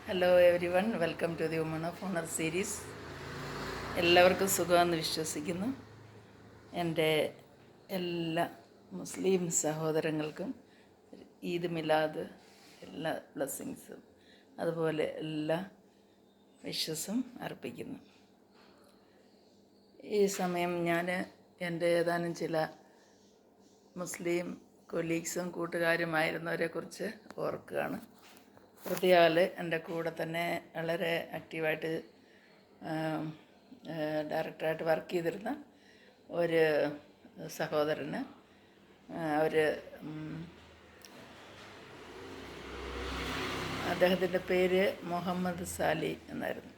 Hello everyone, welcome to the woman of honour series. എല്ലാവർക്കും സുഖമെന്ന് വിശ്വസിക്കുന്നു. എൻ്റെ എല്ലാ മുസ്ലിം സഹോദരങ്ങൾക്കും ഈദ് മിലാദ് എല്ലാ ബ്ലെസ്സിങ്സും അതുപോലെ എല്ലാ വിഷസും അർപ്പിക്കുന്നു. ഈ സമയം ഞാൻ എൻ്റെ ഏതാനും ചില മുസ്ലിം കൊലീഗ്സും കൂട്ടുകാരുമായിരുന്നവരെക്കുറിച്ച് ഓർക്കുകയാണ്. പ്രതിയാൽ എൻ്റെ കൂടെ തന്നെ വളരെ ആക്റ്റീവായിട്ട് ഡയറക്ടറായിട്ട് വർക്ക് ചെയ്തിരുന്ന ഒരു സഹോദരന് അദ്ദേഹത്തിൻ്റെ പേര് മുഹമ്മദ് സാലി എന്നായിരുന്നു.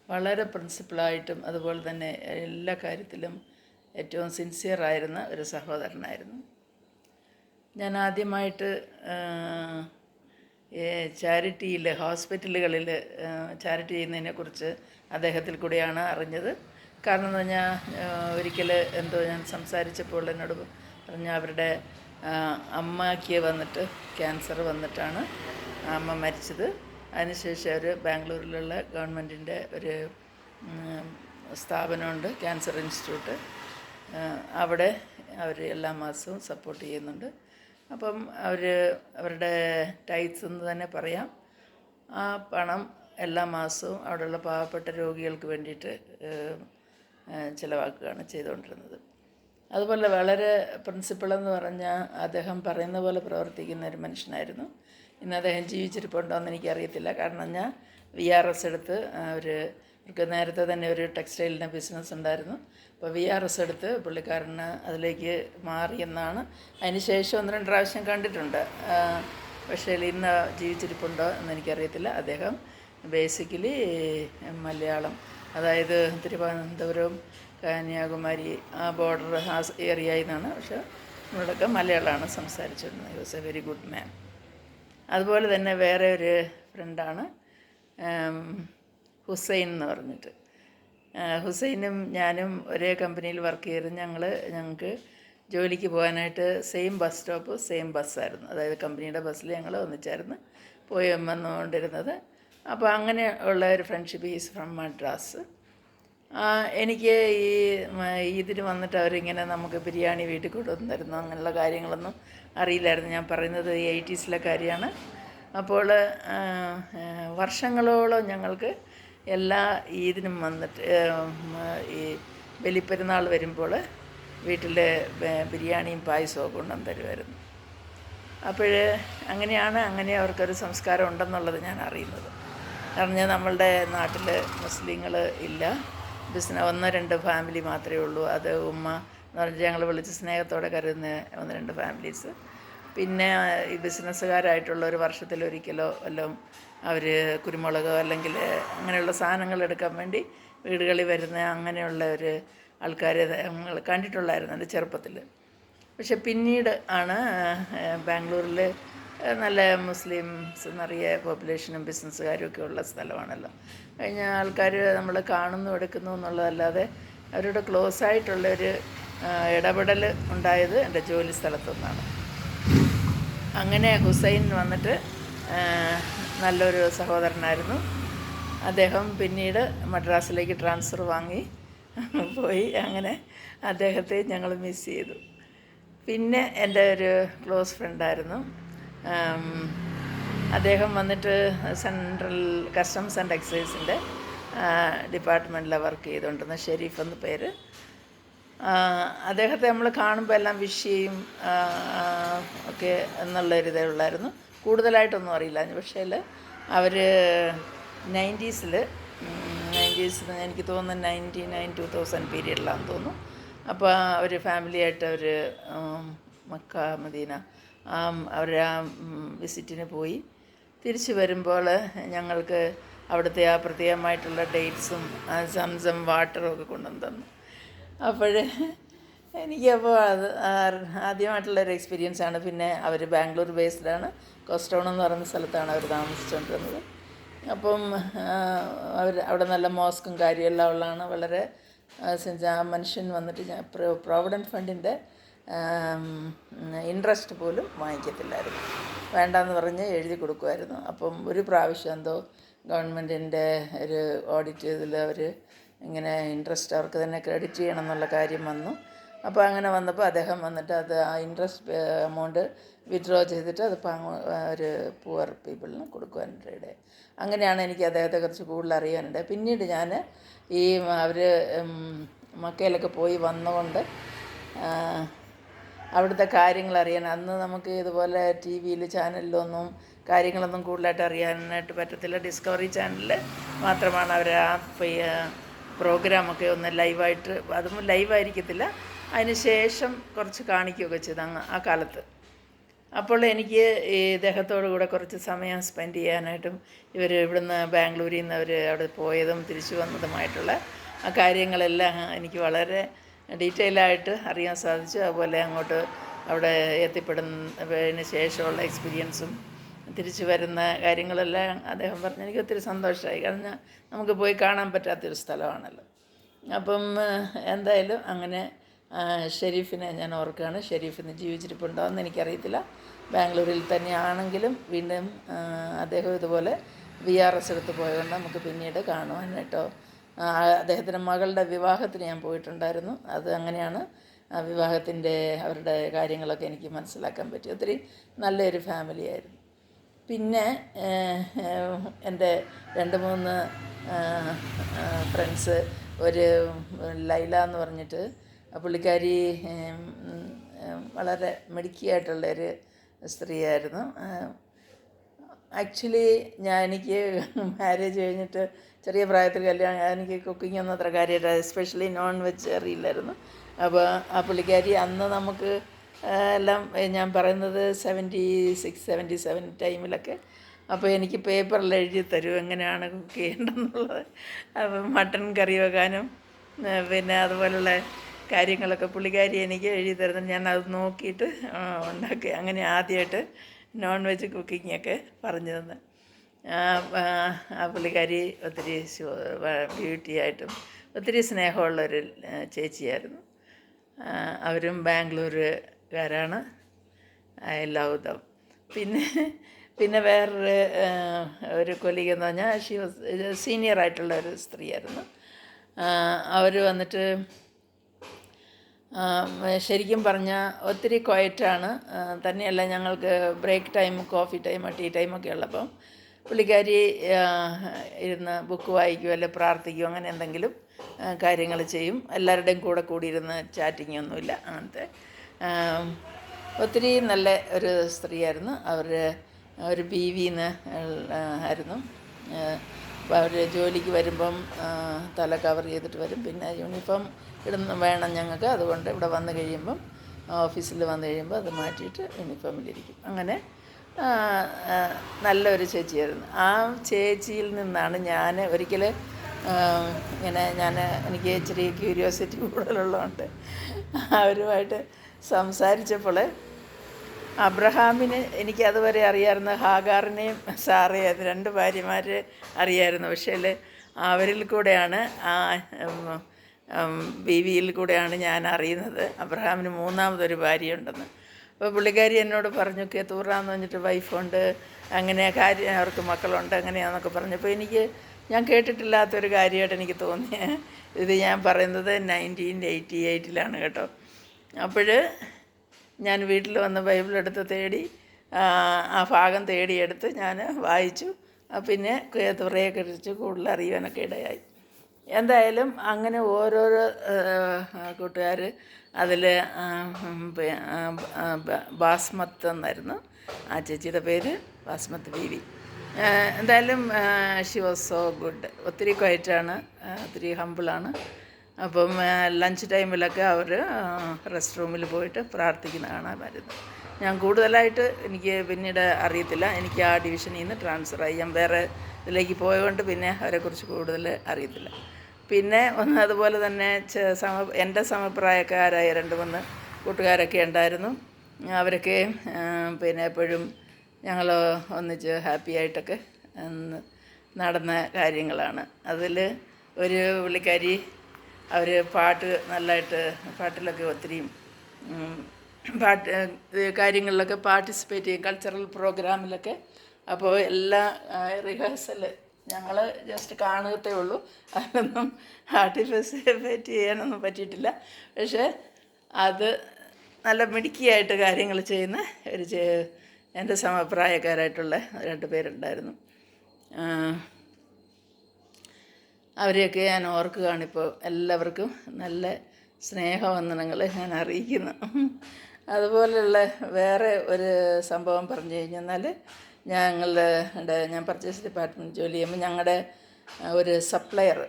വളരെ പ്രിൻസിപ്പിളായിട്ടും അതുപോലെ തന്നെ എല്ലാ കാര്യത്തിലും ഏറ്റവും സിൻസിയറായിരുന്ന ഒരു സഹോദരനായിരുന്നു. ഞാൻ ആദ്യമായിട്ട് ചാരിറ്റിയിൽ ഹോസ്പിറ്റലുകളിൽ ചാരിറ്റി ചെയ്യുന്നതിനെക്കുറിച്ച് അദ്ദേഹത്തിൽ കൂടിയാണ് അറിഞ്ഞത്. കാരണം എന്ന് പറഞ്ഞാൽ ഒരിക്കൽ ഞാൻ സംസാരിച്ചപ്പോൾ എന്നോട് പറഞ്ഞാൽ അവരുടെ അമ്മയ്ക്ക് വന്നിട്ട് ക്യാൻസർ വന്നിട്ടാണ് അമ്മ മരിച്ചത്. അതിനുശേഷം അവർ ബാംഗ്ലൂരിലുള്ള ഗവൺമെൻറ്റിൻ്റെ ഒരു സ്ഥാപനമുണ്ട്, ക്യാൻസർ ഇൻസ്റ്റിറ്റ്യൂട്ട്. അവിടെ അവർ എല്ലാ മാസവും സപ്പോർട്ട് ചെയ്യുന്നുണ്ട്. അപ്പം അവരുടെ ടൈറ്റ്സ് എന്ന് തന്നെ പറയാം. ആ പണം എല്ലാ മാസവും അവിടെയുള്ള പാവപ്പെട്ട രോഗികൾക്ക് വേണ്ടിയിട്ട് ചിലവാക്കുകയാണ് ചെയ്തുകൊണ്ടിരുന്നത്. അതുപോലെ വളരെ പ്രിൻസിപ്പിളെന്ന് പറഞ്ഞാൽ അദ്ദേഹം പറയുന്ന പോലെ പ്രവർത്തിക്കുന്ന ഒരു മനുഷ്യനായിരുന്നു. ഇന്ന് അദ്ദേഹം ജീവിച്ചിരിപ്പുണ്ടോ എന്ന് എനിക്കറിയത്തില്ല. കാരണം ഞാൻ VRS എടുത്ത് അവർക്ക് നേരത്തെ തന്നെ ഒരു ടെക്സ്റ്റൈലിൻ്റെ ബിസിനസ് ഉണ്ടായിരുന്നു. അപ്പോൾ VRS എടുത്ത് പുള്ളിക്കാരന് അതിലേക്ക് മാറിയെന്നാണ്. അതിന് ശേഷം 1-2 പ്രാവശ്യം കണ്ടിട്ടുണ്ട്. പക്ഷേ ഇന്ന് ജീവിച്ചിരിപ്പുണ്ടോ എന്ന് എനിക്കറിയത്തില്ല. അദ്ദേഹം ബേസിക്കലി മലയാളം, അതായത് തിരുവനന്തപുരം കന്യാകുമാരി ആ ബോർഡർ ആ ഏരിയയിൽ നിന്നാണ്. പക്ഷേ നമ്മളൊക്കെ മലയാളമാണ് സംസാരിച്ചിരുന്നത്. He was a very good man. അതുപോലെ തന്നെ വേറെ ഒരു ഫ്രണ്ടാണ് ഹുസൈൻ എന്ന് പറഞ്ഞിട്ട്. ഹുസൈനും ഞാനും ഒരേ കമ്പനിയിൽ വർക്ക് ചെയ്ത് ഞങ്ങൾക്ക് ജോലിക്ക് പോകാനായിട്ട് സെയിം ബസ് സ്റ്റോപ്പ് സെയിം ബസ്സായിരുന്നു. അതായത് കമ്പനിയുടെ ബസ്സിൽ ഞങ്ങൾ ഒന്നിച്ചായിരുന്നു പോയി വന്നുകൊണ്ടിരുന്നത്. അപ്പോൾ അങ്ങനെ ഉള്ള ഒരു ഫ്രണ്ട്ഷിപ്പ്. Is from Madras. എനിക്ക് ഇതിന് വന്നിട്ട് അവരിങ്ങനെ നമുക്ക് ബിരിയാണി വീട്ടിൽ കൊണ്ടുവന്ന് തരുന്നു, അങ്ങനെയുള്ള കാര്യങ്ങളൊന്നും അറിയില്ലായിരുന്നു. ഞാൻ പറയുന്നത് 80s കാര്യമാണ്. അപ്പോൾ വർഷങ്ങളോളം ഞങ്ങൾക്ക് എല്ലാ ഈദിനും വന്നിട്ട് ഈ ബലിപ്പെരുന്നാൾ വരുമ്പോൾ വീട്ടിൽ ബിരിയാണിയും പായസവും കൊണ്ടുവന്ന് തരുമായിരുന്നു. അപ്പോൾ അങ്ങനെ അവർക്കൊരു സംസ്കാരം ഉണ്ടെന്നുള്ളത് ഞാൻ അറിയുന്നത്. കാരണം നമ്മളുടെ നാട്ടിൽ മുസ്ലിങ്ങൾ ഇല്ല. 1-2 ഫാമിലി മാത്രമേ ഉള്ളൂ. അത് ഉമ്മ എന്ന് പറഞ്ഞാൽ ഞങ്ങൾ വിളിച്ച് സ്നേഹത്തോടെ കരുതുന്ന 1-2 ഫാമിലീസ്. പിന്നെ ഈ ബിസിനസ്സുകാരായിട്ടുള്ള ഒരു വർഷത്തിലൊരിക്കലോ വല്ലതും അവർ കുരുമുളകോ അല്ലെങ്കിൽ അങ്ങനെയുള്ള സാധനങ്ങൾ എടുക്കാൻ വേണ്ടി വീടുകളിൽ വരുന്ന അങ്ങനെയുള്ള ഒരു ആൾക്കാരെ ഞങ്ങൾ കണ്ടിട്ടുള്ളായിരുന്നു എൻ്റെ ചെറുപ്പത്തിൽ. പക്ഷെ പിന്നീട് ആണ് ബാംഗ്ലൂരിൽ നല്ല മുസ്ലിംസ് നിറയെ പോപ്പുലേഷനും ബിസിനസ്സുകാരും ഒക്കെ ഉള്ള സ്ഥലമാണല്ലോ. കഴിഞ്ഞ ആൾക്കാർ നമ്മൾ കാണുന്നു എടുക്കുന്നു എന്നുള്ളതല്ലാതെ അവരുടെ ക്ലോസ് ആയിട്ടുള്ളൊരു ഇടപെടൽ ഉണ്ടായത് എൻ്റെ ജോലി സ്ഥലത്തുനിന്നാണ്. അങ്ങനെ ഹുസൈൻ വന്നിട്ട് നല്ലൊരു സഹോദരനായിരുന്നു. അദ്ദേഹം പിന്നീട് മദ്രാസിലേക്ക് ട്രാൻസ്ഫർ വാങ്ങി പോയി. അങ്ങനെ അദ്ദേഹത്തെ ഞങ്ങൾ മിസ് ചെയ്തു. പിന്നെ എൻ്റെ ഒരു ക്ലോസ് ഫ്രണ്ടായിരുന്നു. അദ്ദേഹം വന്നിട്ട് സെൻട്രൽ കസ്റ്റംസ് ആൻഡ് എക്സൈസിൻ്റെ ഡിപ്പാർട്ട്മെൻറ്റിലാണ് വർക്ക് ചെയ്തുകൊണ്ടിരുന്ന ഷെരീഫ് എന്ന് പേര്. അദ്ദേഹത്തെ നമ്മൾ കാണുമ്പോൾ എല്ലാം വിഷ് ചെയ്യും ഒക്കെ എന്നുള്ളൊരിതേ ഉള്ളായിരുന്നു. കൂടുതലായിട്ടൊന്നും അറിയില്ല. പക്ഷേ അവർ 90s എനിക്ക് തോന്നുന്നു 99-2000 പീരീഡിലാണെന്ന് തോന്നുന്നു. അപ്പോൾ അവർ ഫാമിലിയായിട്ട് അവർ മക്ക മദീന അവർ വിസിറ്റിന് പോയി. തിരിച്ച് വരുമ്പോൾ ഞങ്ങൾക്ക് അവിടുത്തെ ആ പ്രത്യേകമായിട്ടുള്ള ഡേറ്റ്സും സംസം വാട്ടറും ഒക്കെ കൊണ്ടുവന്ന് തന്നു. അപ്പോൾ എനിക്കപ്പോൾ അത് ആദ്യമായിട്ടുള്ളൊരു എക്സ്പീരിയൻസാണ്. പിന്നെ അവർ ബാംഗ്ലൂർ ബേസ്ഡാണ്. കോസ്റ്റൗൺ എന്ന് പറയുന്ന സ്ഥലത്താണ് അവർ താമസിച്ചുകൊണ്ടിരുന്നത്. അപ്പം അവിടെ നല്ല മോസ്കും കാര്യമെല്ലാം ഉള്ളതാണ്. വളരെ ആ മനുഷ്യൻ വന്നിട്ട് പ്രോവിഡൻറ്റ് ഫണ്ടിൻ്റെ ഇൻട്രസ്റ്റ് പോലും വാങ്ങിക്കത്തില്ലായിരുന്നു. വേണ്ടാന്ന് പറഞ്ഞ് എഴുതി കൊടുക്കുമായിരുന്നു. അപ്പം ഒരു പ്രാവശ്യം എന്തോ ഗവൺമെൻറ്റിൻ്റെ ഒരു ഓഡിറ്റ് ചെയ്തതിൽ അവർ ഇങ്ങനെ ഇൻട്രസ്റ്റ് അവർക്ക് തന്നെ ക്രെഡിറ്റ് ചെയ്യണം എന്നുള്ള കാര്യം വന്നു. അപ്പോൾ അങ്ങനെ വന്നപ്പോൾ അദ്ദേഹം വന്നിട്ട് അത് ആ ഇൻട്രസ്റ്റ് എമൗണ്ട് വിത്ഡ്രോ ചെയ്തിട്ട് അത് ഒരു പുവർ പീപ്പിളിന് കൊടുക്കുവാനിടയായി. അങ്ങനെയാണ് എനിക്ക് അദ്ദേഹത്തെക്കുറിച്ച് കൂടുതൽ അറിയാനുണ്ട്. പിന്നീട് ഞാൻ ഈ അവർ മക്കയിലൊക്കെ പോയി വന്നുകൊണ്ട് അവിടുത്തെ കാര്യങ്ങൾ അറിയാൻ, അന്ന് നമുക്ക് ഇതുപോലെ ടി വിയിൽ ചാനലിലൊന്നും കാര്യങ്ങളൊന്നും കൂടുതലായിട്ട് അറിയാനായിട്ട് പറ്റത്തില്ല. ഡിസ്കവറി ചാനലിൽ മാത്രമാണ് അവർ ആ പ്രോഗ്രാമൊക്കെ ഒന്ന് ലൈവായിട്ട്, അതും ലൈവായിരിക്കത്തില്ല, അതിന് ശേഷം കുറച്ച് കാണിക്കുകയൊക്കെ ചെയ്ത് ആ കാലത്ത്. അപ്പോൾ എനിക്ക് ഈ ഇദ്ദേഹത്തോടു കൂടെ കുറച്ച് സമയം സ്പെൻഡ് ചെയ്യാനായിട്ടും ഇവിടുന്ന് ബാംഗ്ലൂരിൽ നിന്ന് അവർ അവിടെ പോയതും തിരിച്ചു വന്നതുമായിട്ടുള്ള ആ കാര്യങ്ങളെല്ലാം എനിക്ക് വളരെ ഡീറ്റെയിലായിട്ട് അറിയാൻ സാധിച്ചു. അതുപോലെ അങ്ങോട്ട് അവിടെ എത്തിപ്പെടുന്നതിന് ശേഷമുള്ള എക്സ്പീരിയൻസും തിരിച്ചു വരുന്ന കാര്യങ്ങളെല്ലാം അദ്ദേഹം പറഞ്ഞു. എനിക്ക് ഒത്തിരി സന്തോഷമായി. കാരണം നമുക്ക് പോയി കാണാൻ പറ്റാത്തൊരു സ്ഥലമാണല്ലോ. അപ്പം എന്തായാലും അങ്ങനെ ഷെരീഫിനെ ഞാൻ ഓർക്കുകയാണ്. ഷെരീഫിന് ജീവിച്ചിരിപ്പുണ്ടോ എന്ന് എനിക്കറിയത്തില്ല. ബാംഗ്ലൂരിൽ തന്നെയാണെങ്കിലും വീണ്ടും അദ്ദേഹം ഇതുപോലെ VRS എടുത്ത് പോയതുകൊണ്ട് നമുക്ക് പിന്നീട് കാണുവാനായിട്ടോ. അദ്ദേഹത്തിൻ്റെ മകളുടെ വിവാഹത്തിന് ഞാൻ പോയിട്ടുണ്ടായിരുന്നു. അത് അങ്ങനെയാണ് വിവാഹത്തിൻ്റെ അവരുടെ കാര്യങ്ങളൊക്കെ എനിക്ക് മനസ്സിലാക്കാൻ പറ്റി. ഒത്തിരി നല്ലൊരു ഫാമിലിയായിരുന്നു. പിന്നെ എൻ്റെ 2-3 ഫ്രണ്ട്സ്, ഒരു ലൈല എന്ന് പറഞ്ഞിട്ട് പുള്ളിക്കാരി വളരെ മിടുക്കിയായിട്ടുള്ളൊരു സ്ത്രീയായിരുന്നു. ആക്ച്വലി എനിക്ക് മാരേജ് കഴിഞ്ഞിട്ട് ചെറിയ പ്രായത്തിൽ കല്യാണം, എനിക്ക് കുക്കിംഗ് ഒന്നും അത്ര കാര്യമായിട്ട്, എസ്പെഷ്യലി നോൺ വെജ് അറിയില്ലായിരുന്നു. അപ്പോൾ ആ പുള്ളിക്കാരി അന്ന് നമുക്ക് എല്ലാം, ഞാൻ പറയുന്നത് 76-77 ടൈമിലൊക്കെ, അപ്പോൾ എനിക്ക് പേപ്പറിൽ എഴുതി തരും എങ്ങനെയാണ് കുക്ക് ചെയ്യേണ്ടതെന്നുള്ളത്. അപ്പം മട്ടൺ കറി വെക്കാനും പിന്നെ അതുപോലുള്ള കാര്യങ്ങളൊക്കെ പുള്ളിക്കാരി എനിക്ക് എഴുതി തരുന്നത് ഞാൻ അത് നോക്കിയിട്ട് ഉണ്ടാക്കി. അങ്ങനെ ആദ്യമായിട്ട് നോൺ വെജ് കുക്കിങ്ങൊക്കെ പറഞ്ഞു തന്നെ. ആ പുള്ളിക്കാരി ഒത്തിരി ബ്യൂട്ടിയായിട്ടും ഒത്തിരി സ്നേഹമുള്ളൊരു ചേച്ചിയായിരുന്നു. അവരും ബാംഗ്ലൂരുകാരാണ്. I love dum. പിന്നെ വേറൊരു കൊലീഗ് എന്ന് പറഞ്ഞാൽ ഷീ വാസ് സീനിയറായിട്ടുള്ള ഒരു സ്ത്രീയായിരുന്നു. അവർ വന്നിട്ട് ശരിക്കും പറഞ്ഞാൽ ഒത്തിരി ക്വയറ്റാണ്. തന്നെയല്ല, ഞങ്ങൾക്ക് break time, coffee time, tea ടൈമൊക്കെ ഉള്ളപ്പം പുള്ളിക്കാരി ഇരുന്ന് ബുക്ക് വായിക്കുകയോ അല്ലെങ്കിൽ പ്രാർത്ഥിക്കുകയോ അങ്ങനെ എന്തെങ്കിലും കാര്യങ്ങൾ ചെയ്യും. എല്ലാവരുടെയും കൂടെ കൂടിയിരുന്ന് ചാറ്റിങ് ഒന്നുമില്ല. അങ്ങനത്തെ ഒത്തിരി നല്ല ഒരു സ്ത്രീയായിരുന്നു. അവർ BV-ന്ന് ആയിരുന്നു. അപ്പോൾ അവർ ജോലിക്ക് വരുമ്പം തല കവർ ചെയ്തിട്ട് വരും. പിന്നെ യൂണിഫോം വേണം ഞങ്ങൾക്ക്. അതുകൊണ്ട് ഇവിടെ വന്നു കഴിയുമ്പം, ഓഫീസിൽ വന്നു കഴിയുമ്പോൾ അത് മാറ്റിയിട്ട് യൂണിഫോമിലിരിക്കും. അങ്ങനെ നല്ലൊരു ചേച്ചിയായിരുന്നു. ആ ചേച്ചിയിൽ നിന്നാണ് ഞാൻ ഒരിക്കൽ ഇങ്ങനെ എനിക്ക് ഇച്ചിരി ക്യൂരിയോസിറ്റി കൂടുതലുള്ളതുകൊണ്ട് അവരുമായിട്ട് സംസാരിച്ചപ്പോൾ അബ്രഹാമിന് എനിക്ക് അതുവരെ അറിയാമായിരുന്നു, ഹാഗാറിനെയും സാറയും, 2 ഭാര്യമാർ അറിയാമായിരുന്നു. പക്ഷേ അവരിൽ കൂടെയാണ്, ആ BV-യിൽ കൂടെയാണ് ഞാൻ അറിയുന്നത് അബ്രഹാമിന് 3ാമതൊരു ഭാര്യയുണ്ടെന്ന്. അപ്പോൾ പുള്ളിക്കാരി എന്നോട് പറഞ്ഞു, കെത്തൂറാന്ന് പറഞ്ഞിട്ട് വൈഫുണ്ട്, അങ്ങനെ അവർക്ക് മക്കളുണ്ട്, അങ്ങനെയാണെന്നൊക്കെ പറഞ്ഞപ്പോൾ ഞാൻ കേട്ടിട്ടില്ലാത്തൊരു കാര്യമായിട്ട് എനിക്ക് തോന്നി. ഇത് ഞാൻ പറയുന്നത് 1988 കേട്ടോ. അപ്പോൾ ഞാൻ വീട്ടിൽ വന്ന് ബൈബിളെടുത്ത് തേടി ആ ഭാഗം തേടിയെടുത്ത് ഞാൻ വായിച്ചു. പിന്നെ കെത്തൂറയെ കുറിച്ച് കൂടുതൽ അറിയാനൊക്കെ ഇടയായി. എന്തായാലും അങ്ങനെ ഓരോരോ കൂട്ടുകാർ അതിൽ ബാസ്മത്ത് എന്നായിരുന്നു ആ ചേച്ചിയുടെ പേര്, ബാസ്മത്ത് BV. എന്തായാലും ഷി വാസ് സോ ഗുഡ്. ഒത്തിരി ക്വയറ്റാണ്, ഒത്തിരി ഹമ്പിളാണ്. അപ്പം ലഞ്ച് ടൈമിലൊക്കെ അവർ റെസ്റ്റ് റൂമിൽ പോയിട്ട് പ്രാർത്ഥിക്കുന്ന കാണാമായിരുന്നു. ഞാൻ കൂടുതലായിട്ട് എനിക്ക് പിന്നീട് അറിയത്തില്ല. എനിക്ക് ആ ഡിവിഷനിൽ നിന്ന് ട്രാൻസ്ഫറായി, ഞാൻ വേറെ ഇതിലേക്ക് പോയതുകൊണ്ട് പിന്നെ അവരെക്കുറിച്ച് കൂടുതൽ അറിയത്തില്ല. പിന്നെ അതുപോലെ തന്നെ എൻ്റെ സമപ്രായക്കാരായ 2-3 കൂട്ടുകാരൊക്കെ ഉണ്ടായിരുന്നു. അവരൊക്കെ പിന്നെ എപ്പോഴും ഞങ്ങൾ ഒന്നിച്ച് ഹാപ്പി ആയിട്ടൊക്കെ നടന്ന കാര്യങ്ങളാണ്. അതിൽ ഒരു പുള്ളിക്കാരി, അവർ പാട്ട് നല്ലതായിട്ട്, പാട്ടിലൊക്കെ ഒത്തിരി പാട്ട് കാര്യങ്ങളിലൊക്കെ പാർട്ടിസിപ്പേറ്റ് ചെയ്യും, കൾച്ചറൽ പ്രോഗ്രാമിലൊക്കെ. അപ്പോൾ എല്ലാ റിഹേഴ്സൽ ഞങ്ങൾ ജസ്റ്റ് കാണത്തേ ഉള്ളൂ, അതിനൊന്നും പാർട്ടിസിപ്പേറ്റ് ചെയ്യാനൊന്നും പറ്റിയിട്ടില്ല. പക്ഷേ അത് നല്ല മിടുക്കിയായിട്ട് കാര്യങ്ങൾ ചെയ്യുന്ന ഒരു എൻ്റെ സമപ്രായക്കാരായിട്ടുള്ള 2 പേരുണ്ടായിരുന്നു. അവരെയൊക്കെ ഞാൻ ഓർക്കുകയാണിപ്പോൾ. എല്ലാവർക്കും നല്ല സ്നേഹവന്ദനങ്ങൾ ഞാൻ അറിയിക്കുന്നു. അതുപോലെയുള്ള വേറെ ഒരു സംഭവം പറഞ്ഞു കഴിഞ്ഞാൽ, ഞാൻ പർച്ചേസ് ഡിപ്പാർട്ട്മെൻറ്റ് ജോലി ചെയ്യുമ്പോൾ ഞങ്ങളുടെ ഒരു സപ്ലയർ,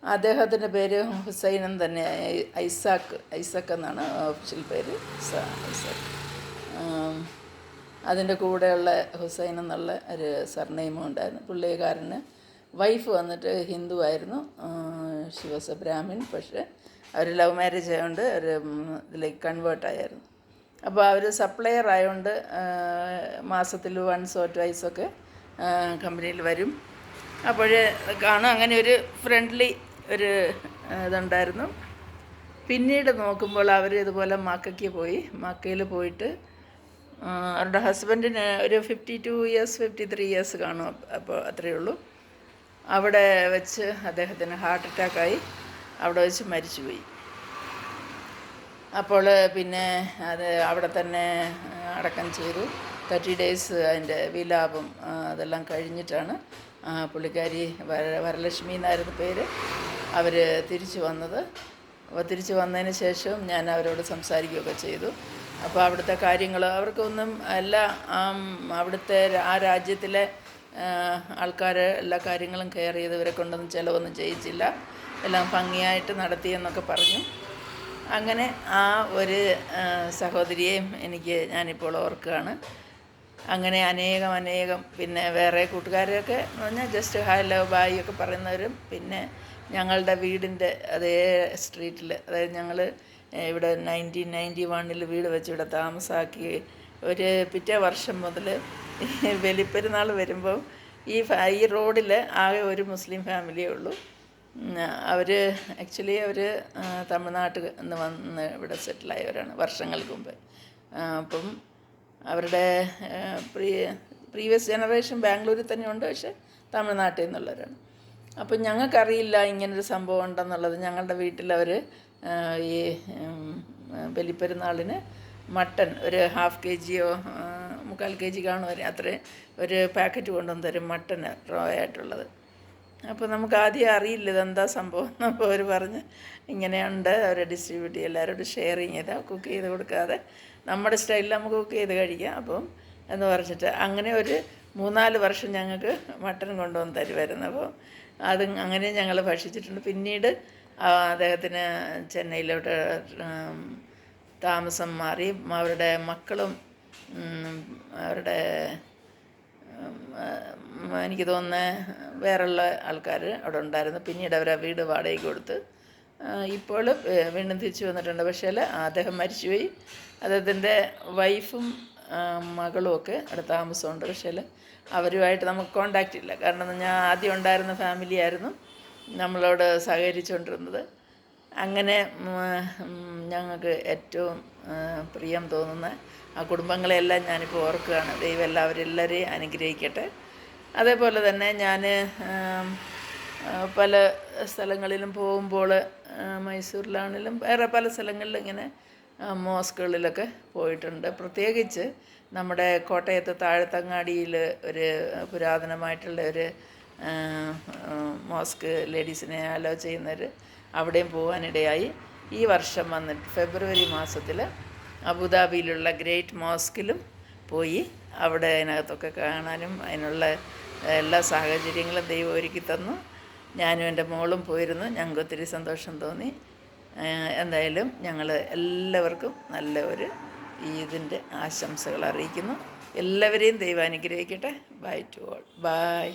അദ്ദേഹത്തിൻ്റെ പേര് ഹുസൈൻ തന്നെ, ഐസാക്ക് എന്നാണ് ഒഫീഷ്യൽ പേര്, ഐസാക്ക്. അതിൻ്റെ കൂടെയുള്ള ഹുസൈൻ എന്നുള്ള ഒരു സർനെയിമും ഉണ്ടായിരുന്നു. പുള്ളിക്കാരന് വൈഫ് വന്നിട്ട് ഹിന്ദു ആയിരുന്നു, ഷി വാസ് എ ബ്രാഹ്മിൻ. പക്ഷേ അവർ ലവ് മാരേജ് ആയതുകൊണ്ട് ഒരു ഇതിലേക്ക് കൺവേർട്ടായിരുന്നു. അപ്പോൾ അവർ സപ്ലയർ ആയതുകൊണ്ട് മാസത്തിൽ വൺസോ ട്വൈസൊക്കെ കമ്പനിയിൽ വരും. അപ്പോൾ കാണും, അങ്ങനെ ഒരു ഫ്രണ്ട്ലി ഒരു ഇതുണ്ടായിരുന്നു. പിന്നീട് നോക്കുമ്പോൾ അവർ ഇതുപോലെ മക്കയ്ക്ക് പോയി. മക്കയിൽ പോയിട്ട് അവരുടെ ഹസ്ബൻഡിന് ഒരു 52 ഇയേഴ്സ് 53 ഇയേഴ്സ് കാണും, അപ്പോൾ അത്രയേ ഉള്ളൂ. അവിടെ വെച്ച് അദ്ദേഹത്തിന് ഹാർട്ട് അറ്റാക്കായി, അവിടെ വെച്ച് മരിച്ചുപോയി. അപ്പോൾ പിന്നെ അത് അവിടെ തന്നെ അടക്കം ചെയ്തു. 30 ഡേയ്സ് അതിൻ്റെ വിലാപം അതെല്ലാം കഴിഞ്ഞിട്ടാണ് പുള്ളിക്കാരി വരലക്ഷ്മി എന്നായിരുന്നു പേര്, അവർ തിരിച്ചു വന്നത്. അപ്പോൾ തിരിച്ചു വന്നതിന് ശേഷം ഞാൻ അവരോട് സംസാരിക്കുകയൊക്കെ ചെയ്തു. അപ്പോൾ അവിടുത്തെ കാര്യങ്ങൾ അവർക്കൊന്നും അവിടുത്തെ ആ രാജ്യത്തിലെ ആൾക്കാർ എല്ലാ കാര്യങ്ങളും കെയർ ചെയ്തവരെ കൊണ്ടൊന്നും ചിലവൊന്നും ചെയ്യിച്ചില്ല, എല്ലാം ഭംഗിയായിട്ട് നടത്തിയെന്നൊക്കെ പറഞ്ഞു. അങ്ങനെ ആ ഒരു സഹോദരിയെയും ഞാനിപ്പോൾ ഓർക്കുകയാണ്. അങ്ങനെ അനേകം പിന്നെ വേറെ കൂട്ടുകാരൊക്കെ എന്ന് പറഞ്ഞാൽ ജസ്റ്റ് ഹലോ ബായ് ഒക്കെ പറയുന്നവരും, പിന്നെ ഞങ്ങളുടെ വീടിൻ്റെ അതേ സ്ട്രീറ്റിൽ, അതായത് ഞങ്ങൾ ഇവിടെ 1991 വീട് വെച്ച് ഇവിടെ താമസാക്കി. ഒരു പിറ്റേ വർഷം മുതൽ ബലിപ്പെരുന്നാൾ വരുമ്പോൾ ഈ റോഡിൽ ആകെ ഒരു മുസ്ലിം ഫാമിലിയേ ഉള്ളൂ. അവർ തമിഴ്നാട്ടിൽ നിന്ന് വന്ന് ഇവിടെ സെറ്റിലായവരാണ് വർഷങ്ങൾക്ക് മുമ്പ്. അപ്പം അവരുടെ പ്രീവിയസ് ജനറേഷൻ ബാംഗ്ലൂരിൽ തന്നെയുണ്ട്, പക്ഷേ തമിഴ്നാട്ടിൽ നിന്നുള്ളവരാണ്. അപ്പം ഞങ്ങൾക്കറിയില്ല ഇങ്ങനൊരു സംഭവം ഉണ്ടെന്നുള്ളത്. ഞങ്ങളുടെ വീട്ടിലവർ ഈ ബലിപ്പെരുന്നാളിന് മട്ടൻ ഒരു 1/2 kg 3/4 kg കാണും, അത്രയും ഒരു പാക്കറ്റ് കൊണ്ടുവന്ന് തരും, മട്ടൻ റോ ആയിട്ടുള്ളത്. അപ്പോൾ നമുക്ക് ആദ്യം അറിയില്ല ഇതെന്താ സംഭവം. അപ്പോൾ അവർ പറഞ്ഞ് ഇങ്ങനെയുണ്ട്, അവരെ ഡിസ്ട്രിബ്യൂട്ട് ചെയ്യും, എല്ലാവരോടും ഷെയറിങ് ചെയ്താൽ കുക്ക് ചെയ്ത് കൊടുക്കാതെ നമ്മുടെ സ്റ്റൈലിൽ നമുക്ക് കുക്ക് ചെയ്ത് കഴിക്കാം. അപ്പം എന്ന് പറഞ്ഞിട്ട് അങ്ങനെ ഒരു 3-4 വർഷം ഞങ്ങൾക്ക് മട്ടൻ കൊണ്ടുവന്ന് തരുമായിരുന്നു. അപ്പോൾ അങ്ങനെ ഞങ്ങൾ ഭക്ഷിച്ചിട്ടുണ്ട്. പിന്നീട് അദ്ദേഹത്തിന് ചെന്നൈയിലോട്ട് താമസം മാറി. അവരുടെ മക്കളും അവരുടെ എനിക്ക് തോന്നുന്നത് വേറെയുള്ള ആൾക്കാർ അവിടെ ഉണ്ടായിരുന്നു. പിന്നീട് അവർ ആ വീട് വാടകയ്ക്ക് കൊടുത്ത് ഇപ്പോൾ വീണ്ടും തിരിച്ചു വന്നിട്ടുണ്ട്. പക്ഷേ അദ്ദേഹം മരിച്ചുപോയി. അദ്ദേഹത്തിൻ്റെ വൈഫും മകളും ഒക്കെ അവിടെ താമസമുണ്ട്. പക്ഷേ അവരുമായിട്ട് നമുക്ക് കോണ്ടാക്റ്റ് ഇല്ല. കാരണം ഞാൻ ആദ്യം ഉണ്ടായിരുന്ന ഫാമിലി ആയിരുന്നു നമ്മളോട് സഹകരിച്ചുകൊണ്ടിരുന്നത്. അങ്ങനെ ഞങ്ങൾക്ക് ഏറ്റവും പ്രിയം തോന്നുന്ന ആ കുടുംബങ്ങളെല്ലാം ഞാനിപ്പോൾ ഓർക്കുകയാണ്. ദൈവം എല്ലാവരെയും അനുഗ്രഹിക്കട്ടെ. അതേപോലെ തന്നെ ഞാൻ പല സ്ഥലങ്ങളിലും പോകുമ്പോൾ, മൈസൂരിലാണെങ്കിലും വേറെ പല സ്ഥലങ്ങളിലും ഇങ്ങനെ മോസ്കുകളിലൊക്കെ പോയിട്ടുണ്ട്. പ്രത്യേകിച്ച് നമ്മുടെ കോട്ടയത്ത് താഴത്തങ്ങാടിയിൽ ഒരു പുരാതനമായിട്ടുള്ള ഒരു മോസ്ക് ലേഡീസിനെ അലോ ചെയ്യുന്നവർ, അവിടെയും പോകാനിടയായി. ഈ വർഷം വന്നിട്ട് ഫെബ്രുവരി മാസത്തിൽ അബുദാബിയിലുള്ള ഗ്രേറ്റ് മോസ്കിലും പോയി. അവിടെ അതിനകത്തൊക്കെ കാണാനും അതിനുള്ള എല്ലാ സാഹചര്യങ്ങളും ദൈവം ഒരുക്കി തന്നു. ഞാനും എൻ്റെ മോളും പോയിരുന്നു. ഞങ്ങൾക്ക് ഒത്തിരി സന്തോഷം തോന്നി. എന്തായാലും ഞങ്ങൾ എല്ലാവർക്കും നല്ല ഒരു ഈദിൻ്റെ ആശംസകൾ അറിയിക്കുന്നു. എല്ലാവരെയും ദൈവം അനുഗ്രഹിക്കട്ടെ. Bye to all. ബൈ.